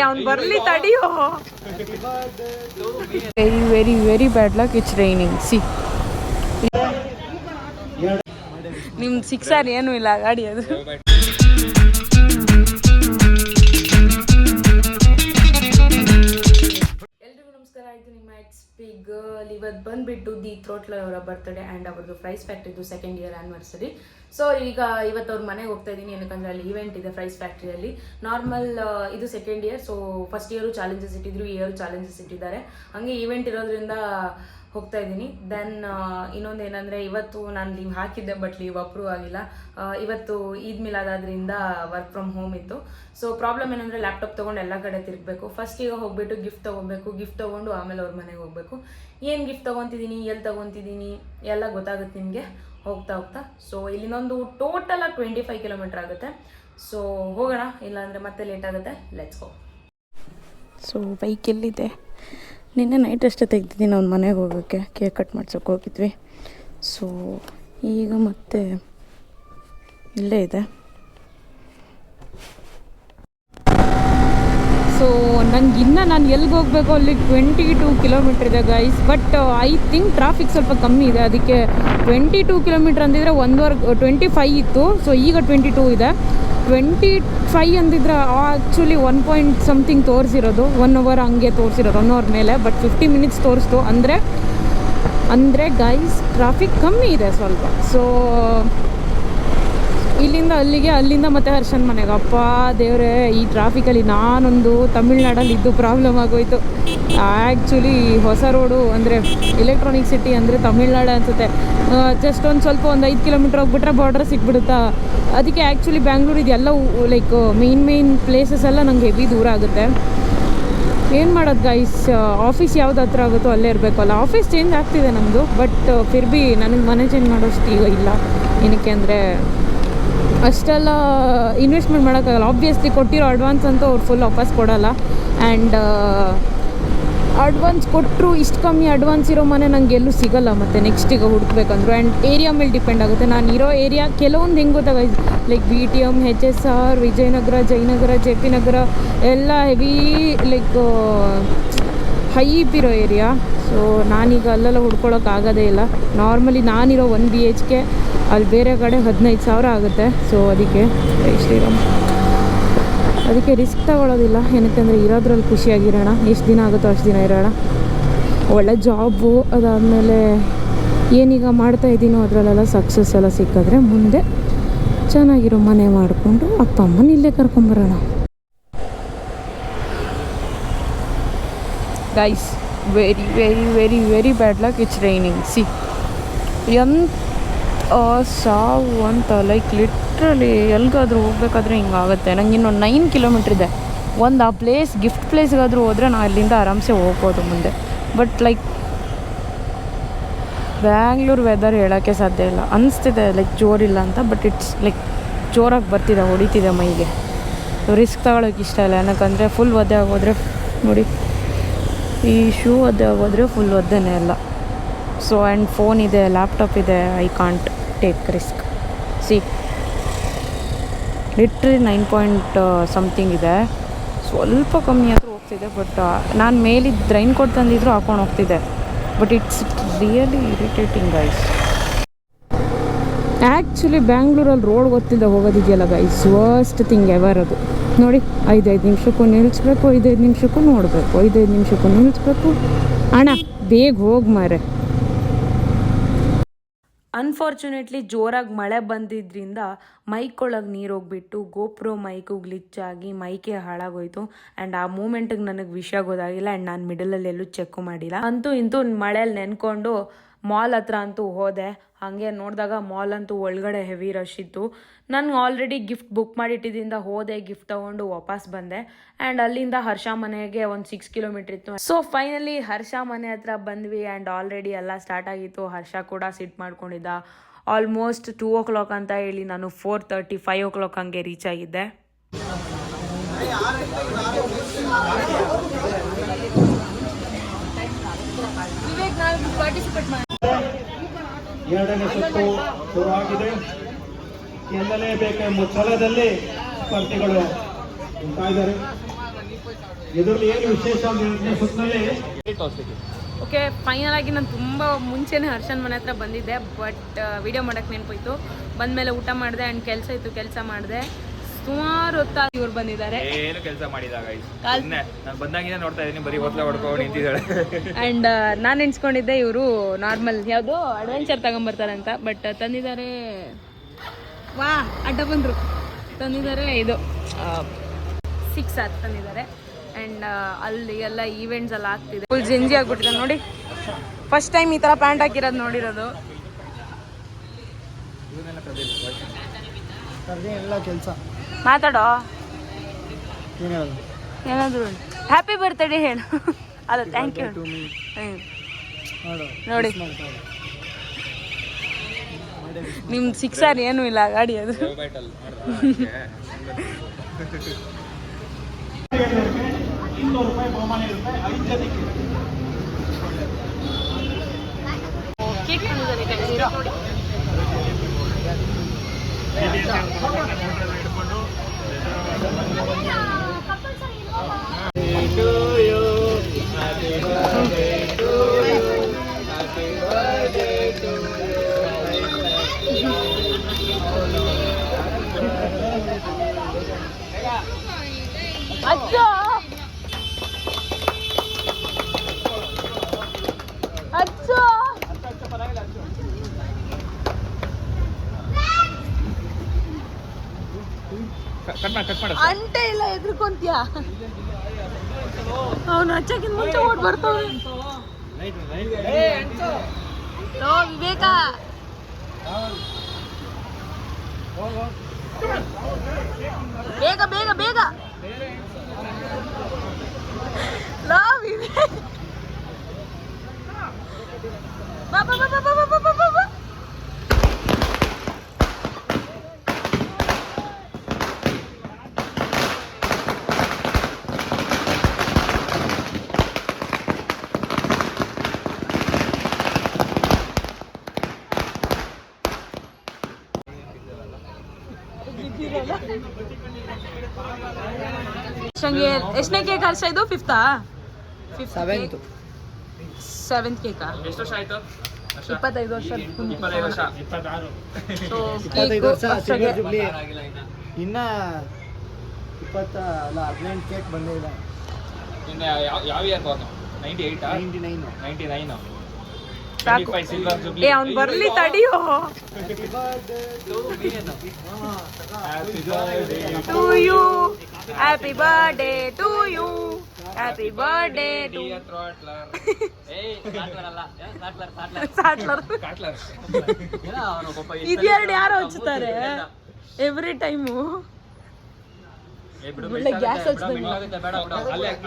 ಅವ್ನು ಬರ್ಲಿ ತಡಿಯೋ. Very very very bad luck, it's raining. C ನಿಮ್ ಸಿಕ್ಸರ್ ಏನು ಇಲ್ಲ ಗಾಡಿ ಅದು. ಆಯಿತು, ನಿಮ್ಮ ಎಕ್ಸ್ ಬಿಗ್ ಇವತ್ತು ಬಂದುಬಿಟ್ಟು ದಿ ಥ್ರೋಟ್ಲರ್ ಅವರ ಬರ್ತ್ಡೇ ಆ್ಯಂಡ್ ಅವ್ರದ್ದು ಪ್ರೈಸ್ ಫ್ಯಾಕ್ಟ್ರಿದು 2nd ಇಯರ್ ಆ್ಯನಿವರ್ಸರಿ. ಸೊ ಈಗ ಇವತ್ತು ಅವ್ರ ಮನೆಗೆ ಹೋಗ್ತಾ ಇದ್ದೀನಿ, ಏನಕ್ಕಂದರೆ ಅಲ್ಲಿ ಈವೆಂಟ್ ಇದೆ ಪ್ರೈಸ್ ಫ್ಯಾಕ್ಟ್ರಿಯಲ್ಲಿ. ನಾರ್ಮಲ್ ಇದು 2nd year, so first year challenges ಇಟ್ಟಿದ್ರು, ಈ ಇಯರ್ ಚಾಲೆಂಜಸ್ ಇಟ್ಟಿದ್ದಾರೆ. ಹಾಗೆ ಈವೆಂಟ್ ಇರೋದ್ರಿಂದ ಹೋಗ್ತಾ ಇದ್ದೀನಿ. ದೆನ್ ಇನ್ನೊಂದು ಏನಂದರೆ, ಇವತ್ತು ನಾನು ಲೀವ್ ಹಾಕಿದ್ದೆ ಬಟ್ ಲೀವ್ ಅಪ್ರೂವ್ ಆಗಿಲ್ಲ. ಇವತ್ತು ಈದ್ ಮಿಲಾದಾದ್ರಿಂದ ವರ್ಕ್ ಫ್ರಮ್ ಹೋಮ್ ಇತ್ತು. ಸೊ ಪ್ರಾಬ್ಲಮ್ ಏನಂದರೆ ಲ್ಯಾಪ್ಟಾಪ್ ತೊಗೊಂಡು ಎಲ್ಲ ಕಡೆ ತಿರುಗಬೇಕು. ಫಸ್ಟಿಗೆ ಹೋಗ್ಬಿಟ್ಟು ಗಿಫ್ಟ್ ತೊಗೊಬೇಕು, ಗಿಫ್ಟ್ ತೊಗೊಂಡು ಆಮೇಲೆ ಅವ್ರ ಮನೆಗೆ ಹೋಗಬೇಕು. ಏನು ಗಿಫ್ಟ್ ತೊಗೊತಿದ್ದೀನಿ, ಎಲ್ಲಿ ತೊಗೊತಿದ್ದೀನಿ ಎಲ್ಲ ಗೊತ್ತಾಗುತ್ತೆ ನಿಮಗೆ ಹೋಗ್ತಾ ಹೋಗ್ತಾ. ಸೊ ಇಲ್ಲಿನೊಂದು ಟೋಟಲಾಗಿ 25 ಕಿಲೋಮೀಟ್ರ್ ಆಗುತ್ತೆ. ಸೊ ಹೋಗೋಣ, ಇಲ್ಲಾಂದರೆ ಮತ್ತೆ ಲೇಟ್ ಆಗುತ್ತೆ. Let's go. ಸೊ ಬೈಕ್ ಎಲ್ಲಿದೆ? ನಿನ್ನೆ ನೈಟ್ ಅಷ್ಟೇ ತೆಗ್ದಿದ್ದೀನಿ ಅವ್ನ ಮನೆಗೆ ಹೋಗೋಕ್ಕೆ, ಕೇಕ್ ಕಟ್ ಮಾಡ್ಸೋಕೆ ಹೋಗಿದ್ವಿ. ಸೊ ಈಗ ಮತ್ತೆ ಇಲ್ಲೇ ಇದೆ. ಸೊ ನಾನು ಎಲ್ಲಿಗೆ ಹೋಗಬೇಕು ಅಲ್ಲಿ 22 ಕಿಲೋಮೀಟ್ರ್ ಇದೆ guys. But I think traffic ಸ್ವಲ್ಪ ಕಮ್ಮಿ ಇದೆ, ಅದಕ್ಕೆ 22 ಕಿಲೋಮೀಟ್ರ್ ಅಂದಿದ್ರೆ 25 ಇತ್ತು. ಸೊ ಈಗ 22 ಇದೆ. 25 ಅಂದಿದ್ರೆ ಆ್ಯಕ್ಚುಲಿ 1 ತೋರಿಸಿರೋದು, 1 hour ಹಂಗೆ ತೋರಿಸಿರೋದು, 1 hour ಮೇಲೆ. But 50 minutes ತೋರಿಸ್ತು. ಅಂದರೆ ಗೈಸ್ ಟ್ರಾಫಿಕ್ ಕಮ್ಮಿ ಇದೆ ಸ್ವಲ್ಪ. ಸೊ ಇಲ್ಲಿಂದ ಅಲ್ಲಿಗೆ, ಅಲ್ಲಿಂದ ಮತ್ತೆ ಹರ್ಷನ್ ಮನೆಗೆ. ಅಪ್ಪ ದೇವರೇ, ಈ ಟ್ರಾಫಿಕಲ್ಲಿ ನಾನೊಂದು ತಮಿಳ್ನಾಡಲ್ಲಿ ಇದ್ದು ಪ್ರಾಬ್ಲಮ್ ಆಗೋಯ್ತು. ಆ್ಯಕ್ಚುಲಿ ಹೊಸ ರೋಡು ಅಂದರೆ ಎಲೆಕ್ಟ್ರಾನಿಕ್ ಸಿಟಿ ಅಂದರೆ ತಮಿಳ್ನಾಡು ಅನಿಸುತ್ತೆ. ಜಸ್ಟ್ ಒಂದು 5 ಕಿಲೋಮೀಟ್ರ್ ಹೋಗ್ಬಿಟ್ರೆ ಬಾರ್ಡ್ರ್ ಸಿಕ್ಬಿಡುತ್ತಾ. ಅದಕ್ಕೆ ಆ್ಯಕ್ಚುಲಿ ಬ್ಯಾಂಗ್ಳೂರು ಇದೆಲ್ಲ ಲೈಕ್ ಮೇನ್ ಪ್ಲೇಸಸ್ ಎಲ್ಲ ನಂಗೆ ಹೆವಿ ದೂರ ಆಗುತ್ತೆ. ಏನು ಮಾಡೋದು ಗೈಸ್, ಆಫೀಸ್ ಯಾವ್ದು ಹತ್ರ ಆಗುತ್ತೋ ಅಲ್ಲೇ ಇರಬೇಕಲ್ಲ. ಆಫೀಸ್ ಚೇಂಜ್ ಆಗ್ತಿದೆ ನಮ್ಮದು, ಬಟ್ ಫಿರ್ಬಿ ನನಗೆ ಮನೆ ಚೇಂಜ್ ಮಾಡೋಷ್ಟು ಈಗ ಇಲ್ಲ. ಏನಕ್ಕೆ ಅಂದರೆ ಅಷ್ಟೆಲ್ಲ ಇನ್ವೆಸ್ಟ್ಮೆಂಟ್ ಮಾಡೋಕ್ಕಾಗಲ್ಲ. ಆಬ್ವಿಯಸ್ಲಿ ಕೊಟ್ಟಿರೋ ಅಡ್ವಾನ್ಸ್ ಅಂತೂ ಅವ್ರು ಫುಲ್ ವಾಪಸ್ ಕೊಡೋಲ್ಲ. ಆ್ಯಂಡ್ ಅಡ್ವಾನ್ಸ್ ಕೊಟ್ಟರು ಇಷ್ಟು ಕಮ್ಮಿ ಅಡ್ವಾನ್ಸ್ ಇರೋ ಮನೆ ನನಗೆ ಎಲ್ಲೂ ಸಿಗೋಲ್ಲ ಮತ್ತು ನೆಕ್ಸ್ಟಿಗೆ ಹುಡುಕ್ಬೇಕಂದ್ರು. ಆ್ಯಂಡ್ ಏರಿಯಾ ಮೇಲೆ ಡಿಪೆಂಡ್ ಆಗುತ್ತೆ. ನಾನು ಇರೋ ಏರಿಯಾ ಕೆಲವೊಂದು ಹೆಂಗೆ ಗೊತ್ತಾಗ, like BTM, HSR, Vijayanagara, Jayanagar, JP ನಗರ ಎಲ್ಲ ಹೆವಿ ಲೈಕ್ ಹೈ ಇರೋ ಏರಿಯಾ. ಸೊ ನಾನೀಗ ಅಲ್ಲೆಲ್ಲ ಹುಡ್ಕೊಳ್ಳೋಕ್ಕಾಗೋದೇ ಇಲ್ಲ. ನಾರ್ಮಲಿ ನಾನಿರೋ 1 BHK ಅಲ್ಲಿ ಬೇರೆ ಕಡೆ 15,000 ಆಗುತ್ತೆ. ಸೊ ಅದಕ್ಕೆ ರಿಸ್ಕ್ ತಗೊಳ್ಳೋದಿಲ್ಲ. ಏನಕ್ಕಂದರೆ ಇರೋದ್ರಲ್ಲಿ ಖುಷಿಯಾಗಿರೋಣ, ಎಷ್ಟು ದಿನ ಆಗುತ್ತೋ ಅಷ್ಟು ದಿನ ಇರೋಣ. ಒಳ್ಳೆ ಜಾಬು, ಅದಾದಮೇಲೆ ಏನೀಗ ಮಾಡ್ತಾಯಿದ್ದೀನೋ ಅದರಲ್ಲೆಲ್ಲ ಸಕ್ಸಸ್ ಎಲ್ಲ ಸಿಕ್ಕಿದ್ರೆ ಮುಂದೆ ಚೆನ್ನಾಗಿರೋ ಮನೆ ಮಾಡಿಕೊಂಡು ಅಪ್ಪ ಅಮ್ಮನ ಇಲ್ಲೇ ಕರ್ಕೊಂಬರೋಣ. Guys very very very very bad luck, it's raining. ಸಿ ಸಾವು ಅಂತ, ಲೈಕ್ ಲಿಟ್ರಲಿ ಎಲ್ಲಿಗಾದ್ರೂ ಹೋಗ್ಬೇಕಾದ್ರೆ ಹಿಂಗಾಗುತ್ತೆ. ನಂಗೆ ಇನ್ನೊಂದು 9 ಕಿಲೋಮೀಟ್ರ್ ಇದೆ. ಒಂದು ಆ ಪ್ಲೇಸ್ ಗಿಫ್ಟ್ ಪ್ಲೇಸ್ಗಾದರೂ ಹೋದರೆ ನಾನು ಅಲ್ಲಿಂದ ಆರಾಮ್ಸೆ ಹೋಗ್ಬೋದು ಮುಂದೆ. ಬಟ್ ಲೈಕ್ ಬ್ಯಾಂಗ್ಳೂರು ವೆದರ್ ಹೇಳೋಕ್ಕೆ ಸಾಧ್ಯ ಇಲ್ಲ. ಅನಿಸ್ತಿದೆ ಲೈಕ್ ಜೋರಿಲ್ಲ ಅಂತ, ಬಟ್ ಇಟ್ಸ್ ಲೈಕ್ ಜೋರಾಗಿ ಬರ್ತಿದೆ, ಹೊಡಿತಿದೆ ಮೈಗೆ. ರಿಸ್ಕ್ ತಗೊಳ್ಳೋಕೆ ಇಷ್ಟ ಇಲ್ಲ. ಏನಕ್ಕಂದರೆ ಫುಲ್ ಒದ್ದೆ ಆಗೋದ್ರೆ ನೋಡಿ, ಈ ಶೂ ಒದ್ದೆ ಆಗೋದ್ರೆ ಫುಲ್ ಒದ್ದೆನೇ ಎಲ್ಲ. ಸೊ ಆ್ಯಂಡ್ ಫೋನ್ ಇದೆ, ಲ್ಯಾಪ್ಟಾಪ್ ಇದೆ, I can't take risk. C literally 9 ಇದೆ. ಸ್ವಲ್ಪ ಕಮ್ಮಿ ಆದರೂ ಹೋಗ್ತಿದೆ. ಬಟ್ ನಾನು ಮೇಲಿದ್ದು ರೈನ್ ಕೋಟ್ ತಂದಿದ್ರು ಹಾಕೊಂಡು ಹೋಗ್ತಿದ್ದೆ. But it's really irritating guys. Actually ಬ್ಯಾಂಗ್ಳೂರಲ್ಲಿ ರೋಡ್ ಗೊತ್ತಿಲ್ಲದೆ ಹೋಗೋದಿದೆಯಲ್ಲ ಗೈಸ್, ವರ್ಸ್ಟ್ ಥಿಂಗ್ ಎವರ್ ಅದು. ನೋಡಿ, 5 ನಿಮಿಷಕ್ಕೂ ನಿಲ್ಲಿಸ್ಬೇಕು, 5 ನಿಮಿಷಕ್ಕೂ ನೋಡಬೇಕು, 5 ನಿಮಿಷಕ್ಕೂ ನಿಲ್ಲಿಸ್ಬೇಕು. ಅಣ್ಣ ಬೇಗ ಹೋಗಿ ಮಾರೆ. ಅನ್ಫಾರ್ಚುನೇಟ್ಲಿ ಜೋರಾಗಿ ಮಳೆ ಬಂದಿದ್ದರಿಂದ ಮೈಕ್ ಒಳಗೆ ನೀರು ಹೋಗ್ಬಿಟ್ಟು ಗೋಪ್ರೋ ಮೈಕು ಗ್ಲಿಚ್ ಆಗಿ ಮೈಕೆ ಹಾಳಾಗೋಯ್ತು. ಆ್ಯಂಡ್ ಆ ಮೂಮೆಂಟಿಗೆ ನನಗೆ ವಿಷಯ ಗೊತ್ತಾಗಿಲ್ಲ. ಆ್ಯಂಡ್ ನಾನು ಮಿಡಲಲ್ಲಿ ಎಲ್ಲೂ ಚೆಕ್ ಮಾಡಿಲ್ಲ. ಅಂತೂ ಇಂತೂ ಮಳೆಯಲ್ಲಿ ನೆನ್ಕೊಂಡು ಮಾಲ್ ಹತ್ರ ಅಂತೂ ಹೋದೆ. ಹಾಗೆ ನೋಡಿದಾಗ ಮಾಲ್ ಅಂತೂ ಒಳಗಡೆ ಹೆವಿ ರಶ್ ಇತ್ತು. ನಾನು ಆಲ್ರೆಡಿ ಗಿಫ್ಟ್ ಬುಕ್ ಮಾಡಿಟ್ಟಿದ್ದರಿಂದ ಹೋದೆ, ಗಿಫ್ಟ್ ತೊಗೊಂಡು ವಾಪಸ್ ಬಂದೆ. ಆ್ಯಂಡ್ ಅಲ್ಲಿಂದ ಹರ್ಷ ಮನೆಗೆ ಒಂದು 6 ಕಿಲೋಮೀಟ್ರ್ ಇತ್ತು. ಸೊ ಫೈನಲಿ ಹರ್ಷ ಮನೆ ಹತ್ರ ಬಂದ್ವಿ. ಆ್ಯಂಡ್ ಆಲ್ರೆಡಿ ಎಲ್ಲ ಸ್ಟಾರ್ಟ್ ಆಗಿತ್ತು. ಹರ್ಷ ಕೂಡ ಸಿಟ್ ಮಾಡ್ಕೊಂಡಿದ್ದ. ಆಲ್ಮೋಸ್ಟ್ 2 o'clock ಅಂತ ಹೇಳಿ ನಾನು 4:30, 5 o'clock ಹಂಗೆ ರೀಚ್ ಆಗಿದ್ದೆ. ಎರಡನೇ ಸುತ್ತು ಶುರುವಾಗಿದೆ. ಎನ್ನಲೇಬೇಕೆಂಬ ಛಲದಲ್ಲಿ ಸ್ಪರ್ಧಿಗಳು ಹೋಗ್ತಾ ಇದ್ದಾರೆ. ಇದರಲ್ಲಿ ಏನು ವಿಶೇಷ ಅಂದ್ರೆ ಸುತ್ತಲೇ ಓಕೆ, ಫೈನಲ್ ಆಗಿ ನಾನು ತುಂಬ ಮುಂಚೆನೇ ಹರ್ಷನ್ ಮನೆ ಹತ್ರ ಬಂದಿದ್ದೆ. ಬಟ್ ವಿಡಿಯೋ ಮಾಡೋಕ್ಕೆ ನೆನಪೋಯ್ತು. ಬಂದಮೇಲೆ ಊಟ ಮಾಡಿದೆ ಆ್ಯಂಡ್ ಕೆಲಸ ಇತ್ತು, ಕೆಲಸ ಮಾಡಿದೆ. ಸುಮಾರು ಹೊತ್ತಾಗಿ ಇವ್ರು ಬಂದಿದ್ದಾರೆ. ಏನು ಕೆಲಸ ಮಾಡಿದಾಗ ನಾನು ಬಂದಾಗಿಂದ ನೋಡ್ತಾ ಇದ್ದೀನಿ, ಬರೀ ಹೊತ್ಲ ಹೊಡ್ಕೊಂಡು ನಿಂತಿದ್ದಾಳೆ. ಆ್ಯಂಡ್ ನಾನು ಎಣಿಸ್ಕೊಂಡಿದ್ದೆ ಇವರು ನಾರ್ಮಲ್ ಯಾವುದೋ ಅಡ್ವೆಂಚರ್ ತಗೊಂಬರ್ತಾರಂತ. ಬಟ್ ತಂದಿದ್ದಾರೆ, ವಾ ಅಡ್ಡ ಬಂದರು, ತಂದಿದ್ದಾರೆ ಇದು 6 ಆರ್ ತಂದಿದ್ದಾರೆ. ಆ್ಯಂಡ್ ಅಲ್ಲಿ ಎಲ್ಲ ಈವೆಂಟ್ಸ್ ಎಲ್ಲ ಆಗ್ತಿದೆ. ಫುಲ್ ಜಿಂಜಿ ಆಗ್ಬಿಟ್ಟಿದೆ ನೋಡಿ. ಫಸ್ಟ್ ಟೈಮ್ ಈ ಥರ ಪ್ಯಾಂಟ್ ಹಾಕಿರೋದು ನೋಡಿರೋದು. ಎಲ್ಲ ಕೆಲಸ ಮಾತಾಡೋ ಏನಾದ್ರು. ಹ್ಯಾಪಿ ಬರ್ತ್ಡೇ ಹೇಳು. ಅಲ್ಲ, ಥ್ಯಾಂಕ್ ಯು. ನೋಡಿ ನಿಮ್ದು 6 ಆರ್ ಏನೂ ಇಲ್ಲ ಗಾಡಿ ಅದು. ₹200 ಬಹುಮಾನ ಇರುತ್ತೆ 5 ಜನಕ್ಕೆ. ಕೇಕ್ ತಂದಿದ್ದಾರೆ ನೋಡಿ. ಅಜ್ಜ ಅಜ್ಜ ಅಂಟೆ ಇಲ್ಲ, ಎದ್ರಕೊಂತೀಯ? ಅವನು ಹಚ್ಚಕ್ಕಿಂತ ಮುಂಚೆ ಓಡ್ ಬರ್ತಾವೆ. ವಿವೇಕ ಬೇಗ ಬೇಗ ಬೇಗ. ವಿವೇಕ್ ಬಾ ಬಾ ಬಾ ಬಾ ಬಾ ಬಾ ಬಾ ಬಾ. ಎಷ್ಟನೇ ಕೇಕ್ ಹರ್ಷ ಇದು? 5th? 7th ಕೇಕಾ? ಎಷ್ಟು ವರ್ಷ ಆಯ್ತು? 25 ವರ್ಷ. 25 ವರ್ಷ. 26. ಸೊ 25 ವರ್ಷ ಸಿಲ್ವರ್ ಜುಬ್ಲಿ. ಇನ್ನ 20 ಅಲ್ಲ 18 ಕೇಕ್ ಬಂದೇ ಇಲ್ಲ. ಇನ್ನು ಯಾವ ಇಯರ್ ಬಂದು? 98 99 ಸಾಕು. Silver jubilee. ಏ ಅವ್ನು ಬರ್ಲಿ ತಡಿಯೋ. To you, happy birthday to you, happy birthday to ಇದೆರಡು ಯಾರು ಹಚ್ಚುತ್ತಾರೆ ಎವ್ರಿ ಟೈಮು. ಒಳ್ಳೆ ಗ್ಯಾಸ್ ಹಚ್ದಂಗೆ,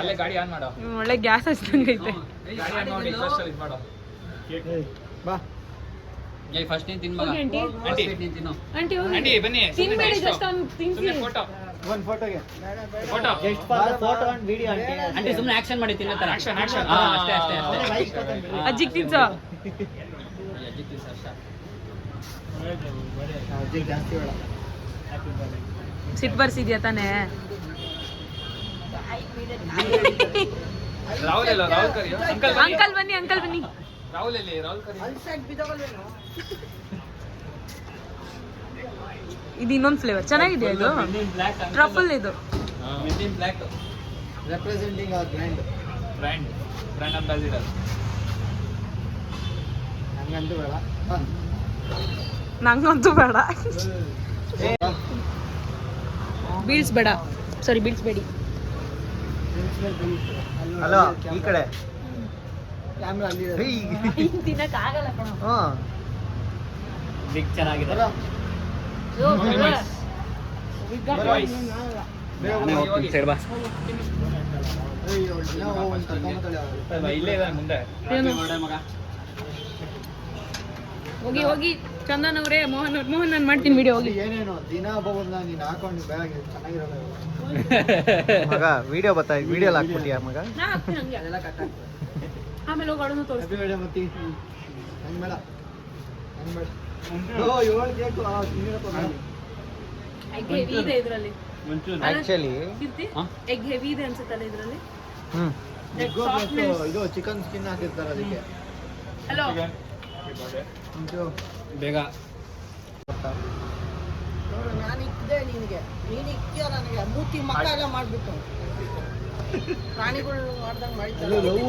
ಅಲ್ಲೇ ಗಾಡಿ ಆನ್ ಮಾಡೋ. ಒಳ್ಳೆ ಗ್ಯಾಸ್ ಹಚ್ದಂಗೆ ಐತೆ. ಗಾಡಿ ಆನ್ ಮಾಡಿ ಫಸ್ಟ್ ಇದು ಮಾಡೋ. ಬಾ ಫಸ್ಟ್ ನೀನು ತಿನ್ಮಗ. ಆಂಟಿ ನೀನು ತಿನ್ನು. ಆಂಟಿ ಆಂಟಿ ಬನ್ನಿ. ತಿನ್ಬೇಡಿ, ಜಸ್ಟ್ ಅವ್ನು ತಿನ್ಸಿ. ಫೋಟೋ ಒಂದು ಫೋಟೋಗೆ photo just for photo and video aunty. Aunty ಸುಮ್ಮನೆ ಆಕ್ಷನ್ ಮಾಡಿ ತಿನ್ನೋ ಥರ. Action action. ಹಾ ಅಷ್ಟೇ ಅಷ್ಟೇ ಅಷ್ಟೇ. ಅಜ್ಜಿಗೆ ತಿನ್ಸೋ. ಅಜ್ಜಿ ತಿನ್ಸು ಹರ್ಷ. ಅಜ್ಜಿಗೆ ಜಾಸ್ತಿ ಬೇಡ. ಸಿಟ್ಟು ಬರ್ಸಿದ್ಯಾ ತಾನೇ? ರಾಹುಲ್ ಎಲ್ಲ ರಾಹುಲ್ ಕರಿಯೋ. ಅಂಕಲ್ ಅಂಕಲ್ ಬನ್ನಿ, ಅಂಕಲ್ ಬನ್ನಿ. ರಾಹುಲ್ ಎಲ್ಲಿ? ರಾಹುಲ್ ಕರಿ. ಇದು ಇನ್ನೊಂದು ಫ್ಲೇವರ್ ಚೆನ್ನಾಗಿದೆ. ಇದು ಟ್ರಫಲ್, ಇದು ಮೆಂತಿನ್ black representing our brand. Brand ambassador. ಹಂಗಂತೂ ಬೇಡ. ನಂಗಂತೂ ಬೇಡ. ಬೀಳ್ಸ್ಬೇಡ, ಸಾರಿ ಬೀಳ್ಸ್ಬೇಡಿ. ಹಲೋ ಈ ಕಡೆ ಕ್ಯಾಮ್ರಾ ಅಲ್ಲಿ ತಿನ್ನಕ್ಕಾಗಲ್ಲ ಕಣ. ಹಾಂ ಬಿಗ್ ಚೆನ್ನಾಗಿದೆ. ಹಲೋ ಸೈಡ್ ಬಾ. ಇಲ್ಲೇ ಇದ್ದಾನೆ ಮುಂದೆ. ಮಗ ಹೋಗಿ ಹೋಗಿ ಚಂದನ್ ಅವರೇ, ಮೋಹನ್ ಅವ್ರು, ಮೋಹನ್ ನಾನು ಮಾಡ್ತೀನಿ ವಿಡಿಯೋ. ಹೋಗಿ ಏನೇನು ದಿನ ಹಬ್ಬ ನೀನು ಹಾಕೊಂಡು ಬ್ಯಾಗ್ ಚೆನ್ನಾಗಿರೋದು ಮಗ ವಿಡಿಯೋ ಬರ್ತಾ ವಿಡಿಯೋ ಹಾಕ್ಬಿಟ್ಟಿಯಾ ಮಗ? ನಾ ಹಾಕ್ತೀನಿ ಹಂಗೆ. ಅದೆಲ್ಲ ಕಟ್ ಆಗ್ತದೆ. ಆಮೇಲೆ ಹೋಗಿ ಅಡೋನು ತೋರಿಸ್ತೀನಿ. ಹ್ಯಾಪಿ ಬರ್ಡೇ ಮತ್ತಿ. ಹಂಗೆ ಬೇಡ ಹಂಗೆ ಬೇಡ. ಓ 7 ಕೇಕು ತಿನ್ನಿರಪ್ಪ. ಇದೆ ಇದರಲ್ಲಿ. ಆಕ್ಚುಲಿ ಕೀರ್ತಿ ಹಾ? ಎಗ್ ಹೆವಿ ಇದೆ ಅನ್ಸುತ್ತಲ್ಲ ಇದರಲ್ಲಿ ಹ್ಮ್ ಇದು ಚಿಕನ್ ಸ್ಕಿನ್ ಹಾಕಿರ್ತಾರೆ ಅದಕ್ಕೆ ಹಲೋ ಬೇಗ ನೋಡು ನಾನು ಇಕ್ಕಿದೆ ನಿನಗೆ ನೀನು ಇಕ್ಕಿಯೋ ನನಗೆ ಮೂತಿ ಮಕ್ಕ ಎಲ್ಲ ಮಾಡ್ಬಿಟ್ಟು ಪ್ರಾಣಿಗಳು ಮಾಡ್ದಂಗೆ ಮಾಡಿದ್ದಾರೆ ಲವ್